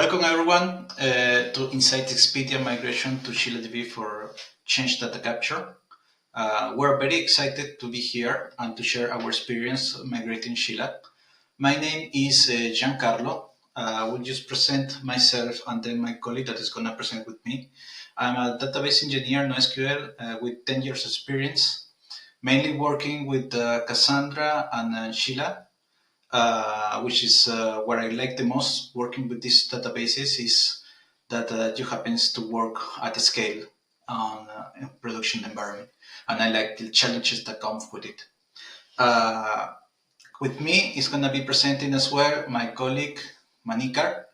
Welcome everyone to Insight Expedia migration to ScyllaDB for change data capture. We're very excited to be here and to share our experience migrating Scylla. My name is Giancarlo. I will just present myself and then my colleague that is going to present with me. I'm a database engineer, NoSQL, with 10 years experience, mainly working with Cassandra and Scylla. Which is what I like the most working with these databases is that you happens to work at a scale on a production environment, and I like the challenges that come with it. With me is going to be presenting as well my colleague Manikar.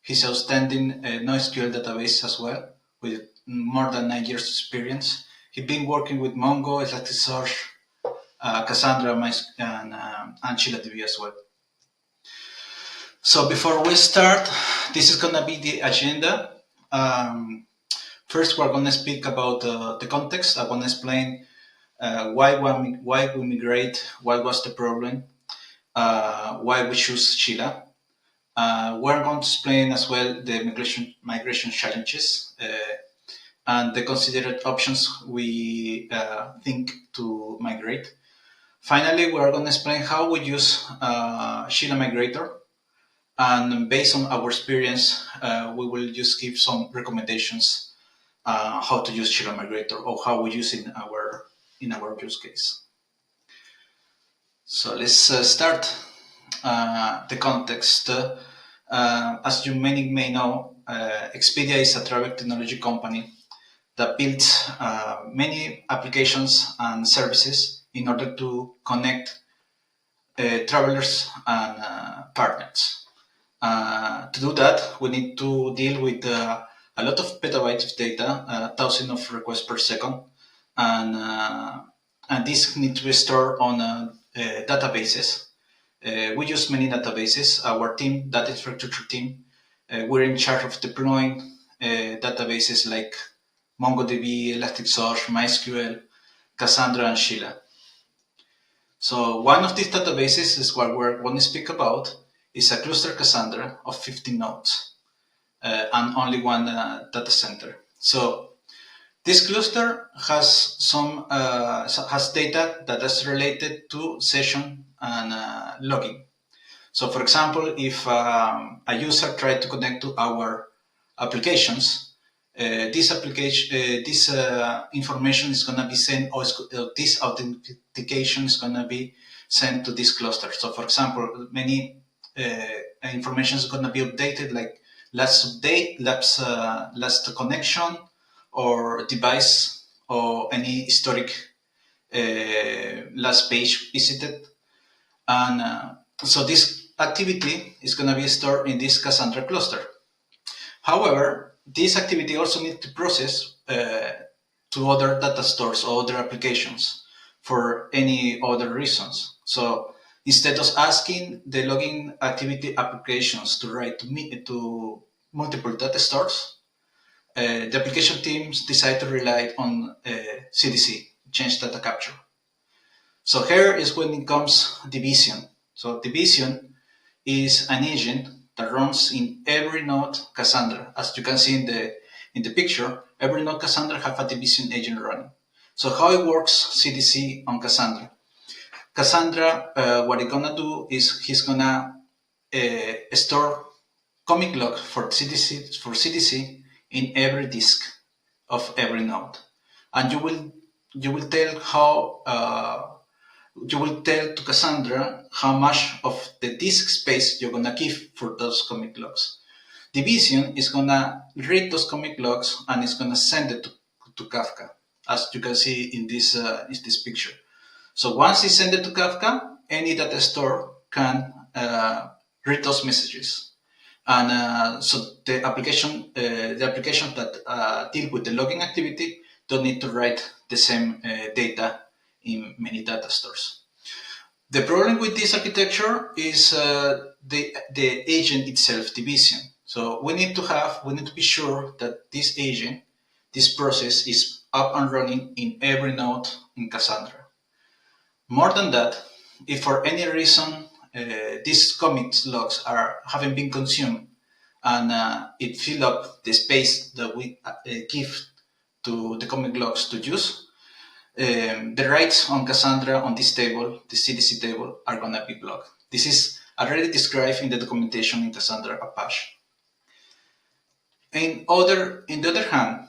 He's outstanding NoSQL database as well with more than 9 years experience. He's been working with Mongo, Elasticsearch, Cassandra, and ScyllaDB as well. So before we start, this is going to be the agenda. First, we're going to speak about the context. I want to explain why we migrate, what was the problem, why we choose Scylla. We're going to explain as well the migration challenges and the considered options we think to migrate. Finally, we're going to explain how we use Scylla Migrator. And based on our experience, we will just give some recommendations how to use Scylla Migrator or how we use it in our use case. So let's start the context. As you may know, Expedia is a travel technology company that builds many applications and services in order to connect travelers and partners. To do that, we need to deal with a lot of petabytes of data, thousands of requests per second, and this needs to be stored on databases. We use many databases. Our team, data infrastructure team, we're in charge of deploying databases like MongoDB, Elasticsearch, MySQL, Cassandra, and Scylla. So one of these databases is what we're going to speak about. Is a cluster Cassandra of 15 nodes and only one data center. So this cluster has has data that is related to session and logging. So for example, if a user tried to connect to our applications, this information is going to be sent, or this authentication is going to be sent to this cluster. So for example, many information is going to be updated, like last update, last connection, or device, or any historic last page visited. And so this activity is going to be stored in this Cassandra cluster. However, this activity also needs to process to other data stores or other applications for any other reasons. So instead of asking the logging activity applications to write to multiple data stores, the application teams decide to rely on CDC, change data capture. So here is when it comes division. So division is an agent that runs in every node Cassandra. As you can see in the picture, every node Cassandra have a division agent running. So how it works CDC on Cassandra? Cassandra, what it's gonna do is he's gonna store commit log for CDC in every disk of every node, and you will tell to Cassandra how much of the disk space you're gonna give for those commit logs. Division is gonna read those commit logs and it's gonna send it to Kafka, as you can see in this picture. So once it's sent it to Kafka, any data store can read those messages, and so the application that deal with the logging activity don't need to write the same data in many data stores. The problem with this architecture is the agent itself, division. So we need to be sure that this agent, this process is up and running in every node in Cassandra. More than that, if for any reason these commit logs haven't been consumed and it fill up the space that we give to the comic logs to use, the rights on Cassandra on this table, the CDC table, are gonna be blocked. This is already described in the documentation in Cassandra Apache. In the other hand,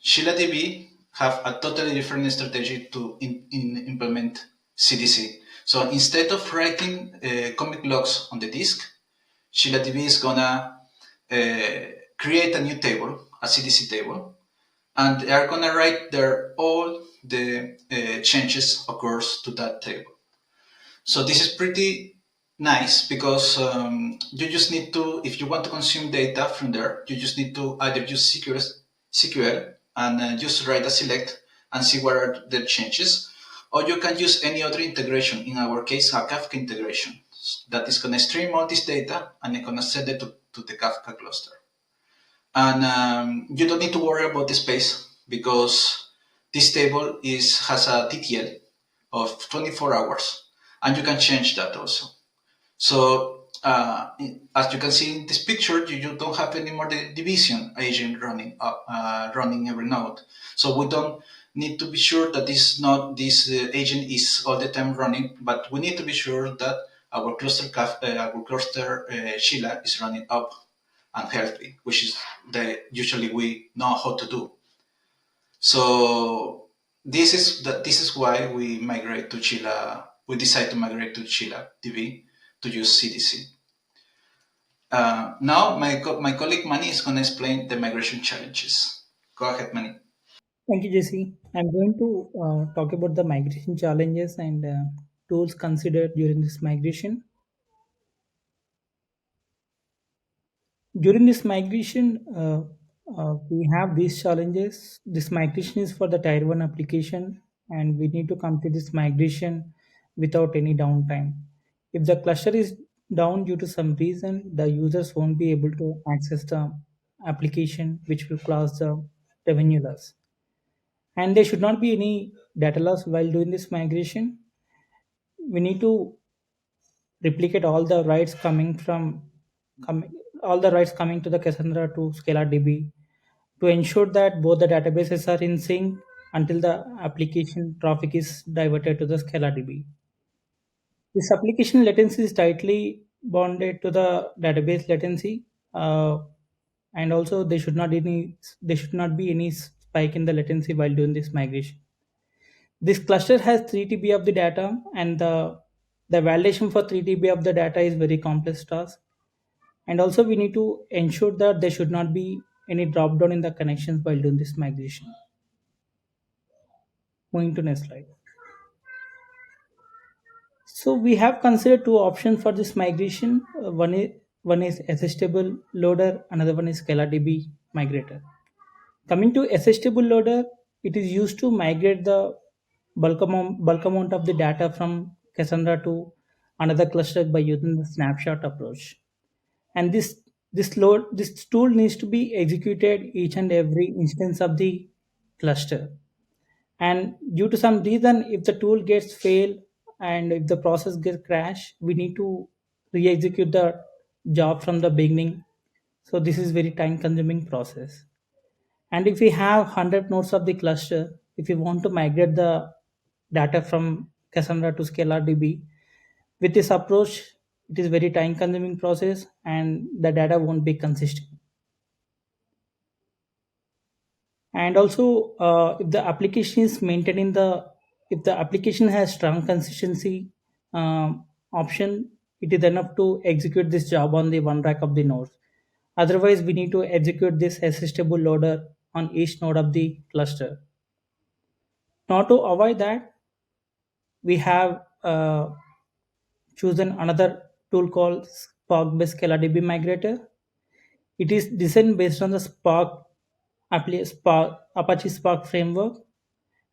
ScyllaDB have a totally different strategy to implement CDC. So instead of writing comic logs on the disk, ScyllaDB is gonna create a new table, a CDC table, and they are gonna write there all the changes occurs to that table. So this is pretty nice because you just need to, if you want to consume data from there, you just need to either use SQL and just write a select and see what are the changes, or you can use any other integration. In our case, a Kafka integration that is going to stream all this data and it's going to send it to the Kafka cluster. And you don't need to worry about the space because this table has a TTL of 24 hours, and you can change that also. So as you can see in this picture, you don't have any more the division agent running every node. So we don't need to be sure that this agent is all the time running, but we need to be sure that our cluster Sheila is running up and healthy, which is usually we know how to do. So this is why we migrate to Chila. We decide to migrate to Chila DB to use CDC. Now my colleague Mani is going to explain the migration challenges. Go ahead, Mani. Thank you, Jesse. I'm going to talk about the migration challenges and tools considered during this migration. During this migration, we have these challenges. This migration is for the Tier 1 application, and we need to complete this migration without any downtime. If the cluster is down due to some reason, the users won't be able to access the application, which will cause the revenue loss. And there should not be any data loss while doing this migration. We need to replicate all the writes coming all the writes coming to the Cassandra to ScyllaDB to ensure that both the databases are in sync until the application traffic is diverted to the ScyllaDB. This application latency is tightly bonded to the database latency, and also there should not be any spike in the latency while doing this migration. This cluster has 3 TB of the data, and the validation for 3 TB of the data is very complex task. And also, we need to ensure that there should not be any drop down in the connections while doing this migration. Moving to next slide. So we have considered two options for this migration. One is SSTable loader, another one is ScyllaDB migrator. Coming to SSTable loader, it is used to migrate the bulk amount of the data from Cassandra to another cluster by using the snapshot approach. And this tool needs to be executed each and every instance of the cluster. And due to some reason, if the tool gets failed and if the process gets crashed, we need to re-execute the job from the beginning. So this is very time consuming process. And if we have 100 nodes of the cluster, if we want to migrate the data from Cassandra to ScyllaDB, with this approach, it is very time consuming process and the data won't be consistent. And also, if the application has strong consistency option, it is enough to execute this job on the one rack of the nodes. Otherwise, we need to execute this assistable loader on each node of the cluster. Now, to avoid that, we have chosen another tool called Spark-based ScyllaDB migrator. It is designed based on the Apache Spark framework,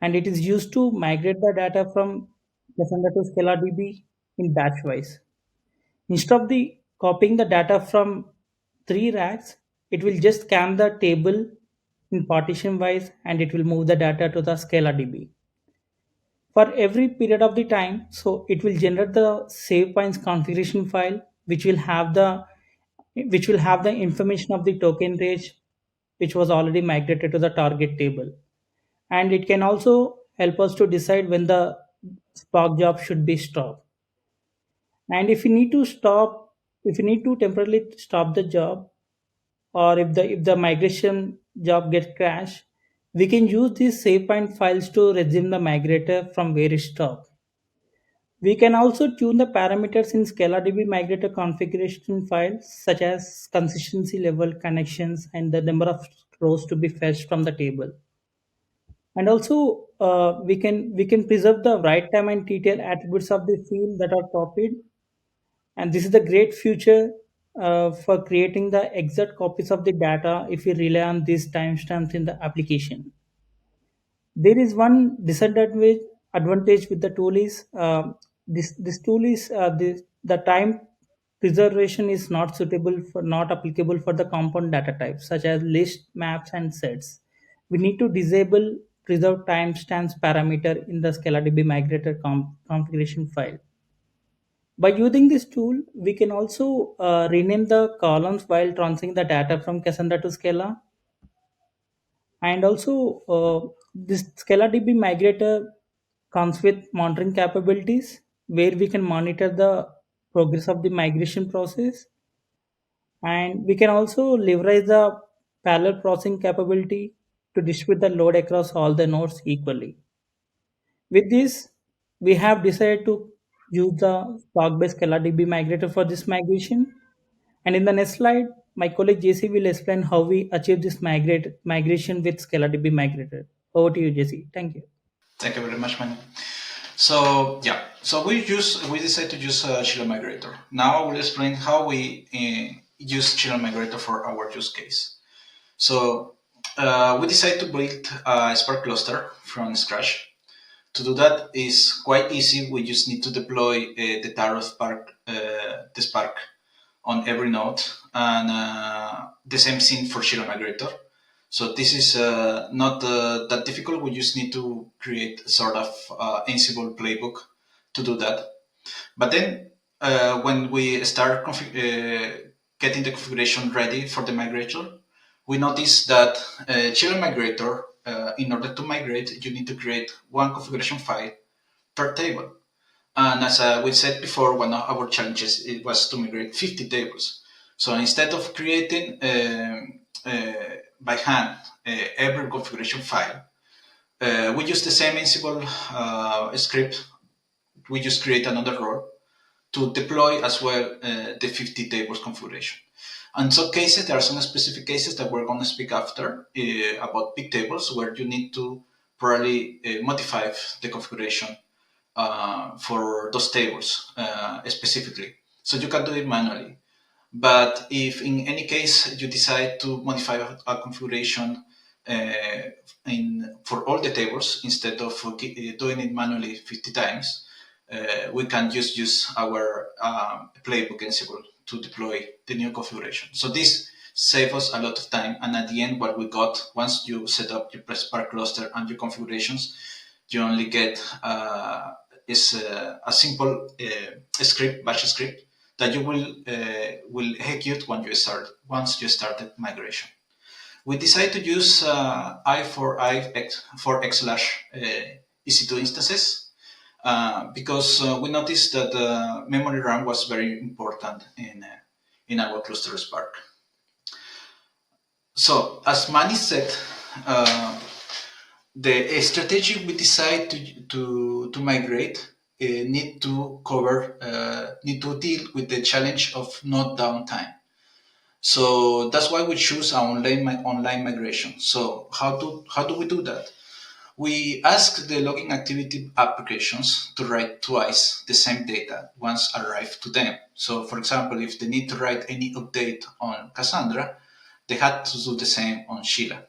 and it is used to migrate the data from Cassandra to ScyllaDB in batch wise. Instead of the copying the data from 3 racks, it will just scan the table in partition wise and it will move the data to the ScyllaDB. For every period of the time, so it will generate the save points configuration file which will have the which will have the information of the token range which was already migrated to the target table. And it can also help us to decide when the Spark job should be stopped. And if we need to temporarily stop the job, or if the migration job gets crashed, we can use these save point files to resume the migrator from where it stopped. We can also tune the parameters in ScyllaDB migrator configuration files, such as consistency level, connections, and the number of rows to be fetched from the table. And also, we can preserve the write time and detail attributes of the field that are copied. And this is the great future for creating the exact copies of the data if we rely on these timestamps in the application. There is one disadvantage advantage with the tool is this tool is the time preservation is not applicable for the compound data types such as list, maps, and sets. We need to disable preserve timestamps parameter in the ScyllaDB migrator configuration file. By using this tool, we can also rename the columns while transferring the data from Cassandra to Scala. And also, this ScyllaDB migrator comes with monitoring capabilities where we can monitor the progress of the migration process. And we can also leverage the parallel processing capability to distribute the load across all the nodes equally. With this, we have decided to use the Spark-based ScyllaDB migrator for this migration. And in the next slide, my colleague JC will explain how we achieve this migration with ScyllaDB migrator. Over to you, JC. Thank you. Thank you very much, Manu. So yeah, so we decided to use Chiller Migrator. Now I will explain how we use Chiller Migrator for our use case. So we decided to build a Spark cluster from scratch. To do that is quite easy. We just need to deploy the Taro Spark, the Spark on every node, and the same thing for Chiller Migrator. So this is not that difficult. We just need to create a sort of Ansible playbook to do that. But then when we start getting the configuration ready for the migrator, we notice that Chiller Migrator, in order to migrate, you need to create one configuration file per table. And as we said before, one of our challenges it was to migrate 50 tables. So instead of creating by hand every configuration file, we use the same Ansible script. We just create another role to deploy as well the 50 tables configuration. In some cases, there are some specific cases that we're going to speak after about big tables where you need to probably modify the configuration for those tables specifically. So you can do it manually. But if in any case you decide to modify a configuration for all the tables instead of doing it manually 50 times, we can just use our playbook Ansible to deploy the new configuration. So this saves us a lot of time. And at the end, what we got, once you set up your Spark cluster and your configurations, you only get a simple script, bash script, that you will execute once you started migration. We decided to use i4x EC2 instances because we noticed that memory RAM was very important in our cluster Spark. So as Manny said, the strategy we decide to migrate need to deal with the challenge of not downtime. So that's why we choose our online migration. So how do we do that? We ask the logging activity applications to write twice the same data once arrived to them. So for example, if they need to write any update on Cassandra, they had to do the same on Sheila.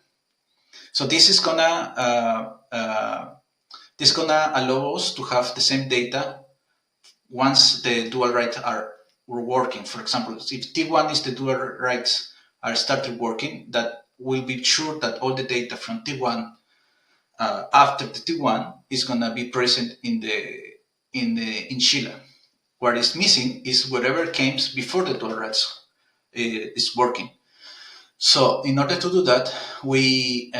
So this gonna allow us to have the same data once the dual writes are working. For example, if T1 is the dual writes are started working, that will be sure that all the data from T1 after the T1 is gonna be present in Sheila. What is missing is whatever came before the dual writes is working. So in order to do that, we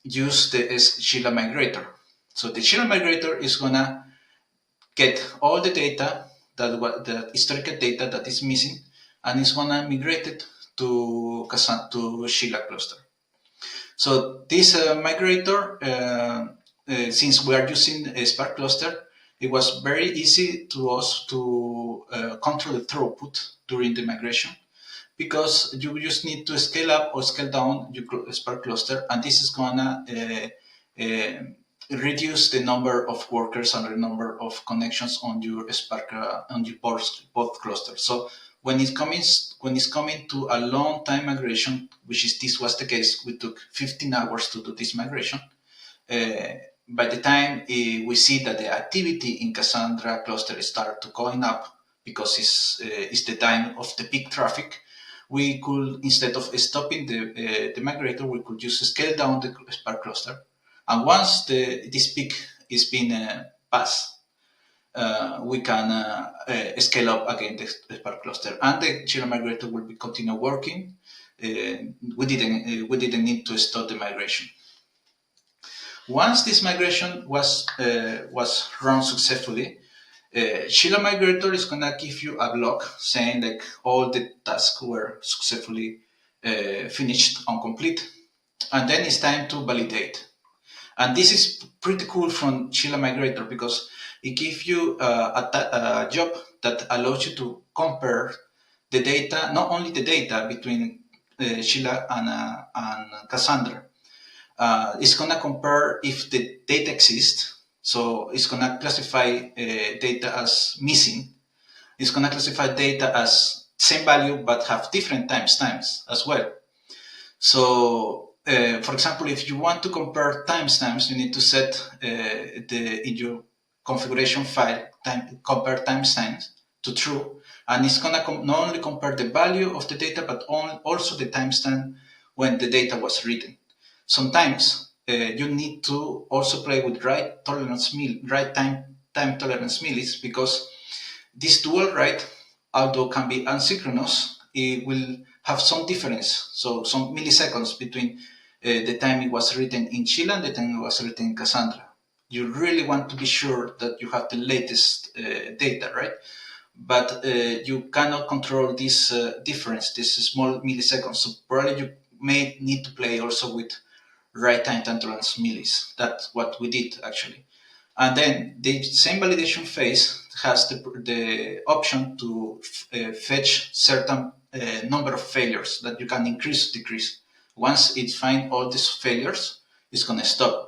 use the Scilla migrator. So the Scilla migrator is gonna get all the data the historical data that is missing, and it's gonna migrate it to Scilla cluster. So this migrator, since we are using a Spark cluster, it was very easy to us to control the throughput during the migration, because you just need to scale up or scale down your Spark cluster, and this is gonna uh, reduce the number of workers and the number of connections on your Spark on your both clusters. So when it's coming to a long time migration, which is this was the case, we took 15 hours to do this migration. Uh, by the time we see that the activity in Cassandra cluster start to going up, because it's the time of the peak traffic, we could, instead of stopping the migrator, we could just scale down the Spark cluster. And once this peak is being passed, we can scale up again the Spark cluster, and the Jira migrator will be continue working. We didn't need to stop the migration. Once this migration was run successfully, Scilla Migrator is gonna give you a block saying like all the tasks were successfully finished and complete, and then it's time to validate. And this is pretty cool from Scilla Migrator, because it gives you a job that allows you to compare the data, not only the data between Scilla and Cassandra. It's gonna compare if the data exists. So it's gonna classify data as missing. It's gonna classify data as same value but have different timestamps as well. So, for example, if you want to compare timestamps, you need to set in your configuration file compare timestamps to true, and it's gonna not only compare the value of the data but also the timestamp when the data was written. Sometimes you need to also play with right time tolerance millis, because this dual write, although can be asynchronous, it will have some difference, so some milliseconds between the time it was written in Scilla and the time it was written in Cassandra. You really want to be sure that you have the latest data, right? But you cannot control this difference, this small milliseconds. So probably you may need to play also with right time tolerance millis. That's what we did actually. And then the same validation phase has the option to fetch certain number of failures that you can increase, decrease. Once it finds all these failures, it's going to stop.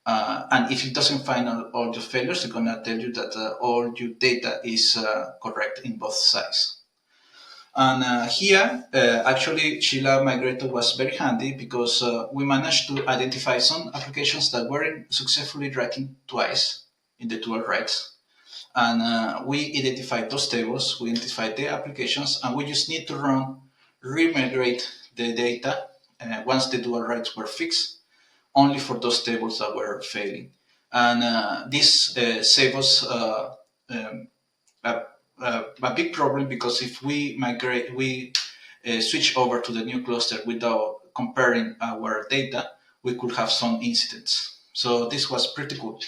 And if it doesn't find all the failures, it's going to tell you that all your data is correct in both sides. And here, actually, Scilla Migrator was very handy, because we managed to identify some applications that weren't successfully writing twice in the dual writes. And we identified those tables, we identified the applications, and we just need to remigrate the data once the dual writes were fixed, only for those tables that were failing. And this saved us a, a big problem, because if we switch over to the new cluster without comparing our data, we could have some incidents. So this was pretty cool.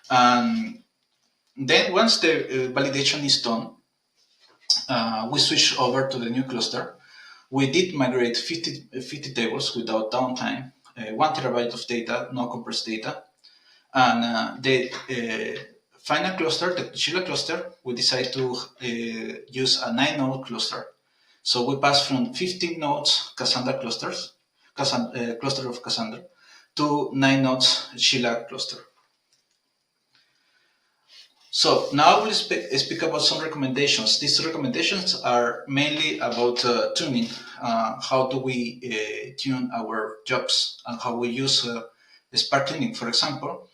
And then once the validation is done, we switch over to the new cluster. We did migrate 50 tables without downtime, 1 terabyte of data, no compressed data. And the final cluster, the Scilla cluster, we decided to use a 9-node cluster. So we passed from 15 nodes Cassandra clusters, cluster of Cassandra, to 9 nodes Scilla cluster. So now we'll speak about some recommendations. These recommendations are mainly about tuning. How do we tune our jobs, and how we use Spark tuning, for example.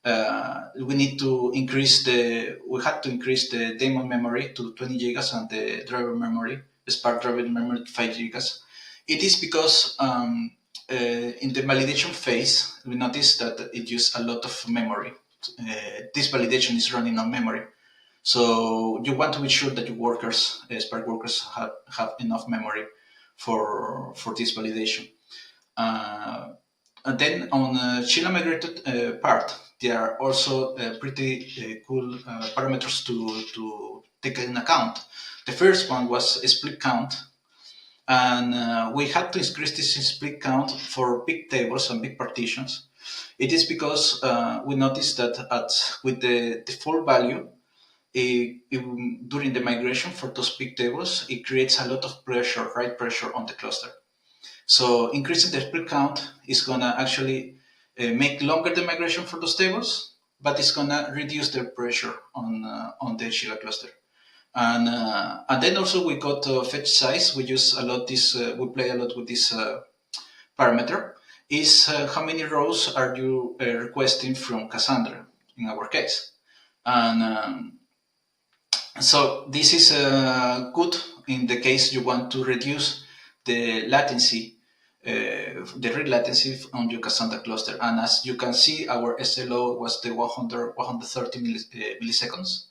We had to increase the daemon memory to 20 gigas and the driver memory, the Spark driver memory, to 5 gigas. It is because in the validation phase, we noticed that it used a lot of memory. This validation is running on memory. So you want to be sure that your workers, Spark workers, have enough memory for this validation. And then on the Scilla migrated part, there are also pretty cool parameters to take in account. The first one was a split count, and we had to increase this split count for big tables and big partitions. It is because we noticed that with the default value, during the migration for those big tables, it creates a lot of pressure, write pressure on the cluster. So increasing the split count is gonna actually make longer the migration for those tables, but it's gonna reduce the pressure on the Scilla cluster. And then also we got fetch size. We use a lot this. We play a lot with this parameter. Is how many rows are you requesting from Cassandra in our case, and so this is good in the case you want to reduce the latency, the read latency on your Cassandra cluster. And as you can see, our SLO was the 130 milliseconds.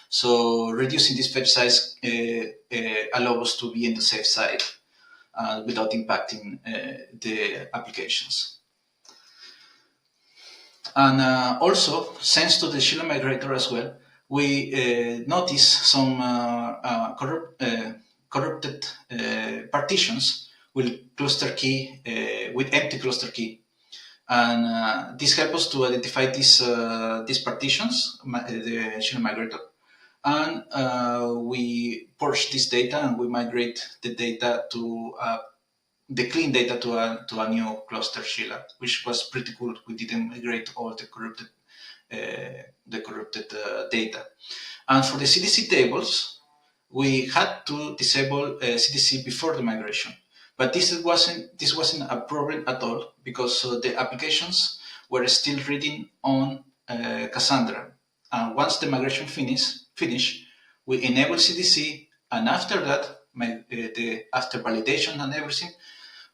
So reducing this fetch size allows us to be in the safe side without impacting the applications. And also, thanks to the Scilla migrator as well, we notice some corrupted partitions with cluster key, with empty cluster key. And this helps us to identify these partitions, the Scilla migrator. And we purge this data and we migrate the data to the clean data to a new cluster Scilla, which was pretty cool. We didn't migrate all the corrupted data. And for the CDC tables, we had to disable CDC before the migration, but this wasn't a problem at all because the applications were still reading on Cassandra. And once the migration finished, we enable CDC, and after that, after validation and everything,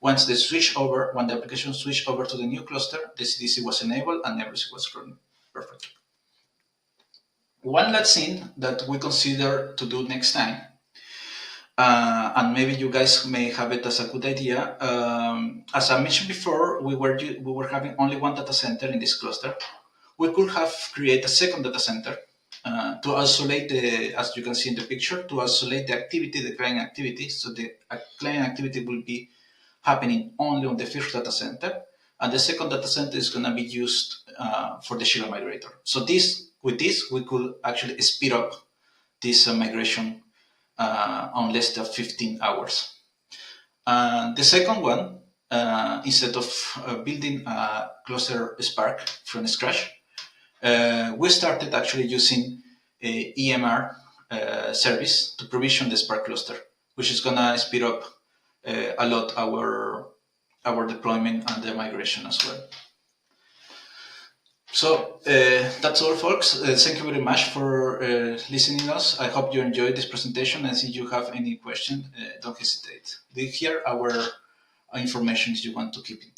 when the application switched over to the new cluster, the CDC was enabled and everything was running perfectly. One last thing that we consider to do next time, and maybe you guys may have it as a good idea. As I mentioned before, we were having only one data center in this cluster. We could have created a second data center to isolate as you can see in the picture, to isolate the activity, the client activity. So the client activity will be happening only on the first data center, and the second data center is going to be used for the Scilla migrator. So with this, we could actually speed up this migration on less than 15 hours. The second one, instead of building a cluster Spark from scratch, we started actually using a EMR service to provision the Spark cluster, which is going to speed up a lot our deployment and the migration as well. So that's all, folks. Thank you very much for listening to us. I hope you enjoyed this presentation, and if you have any question, don't hesitate. Here our information if you want to keep in touch.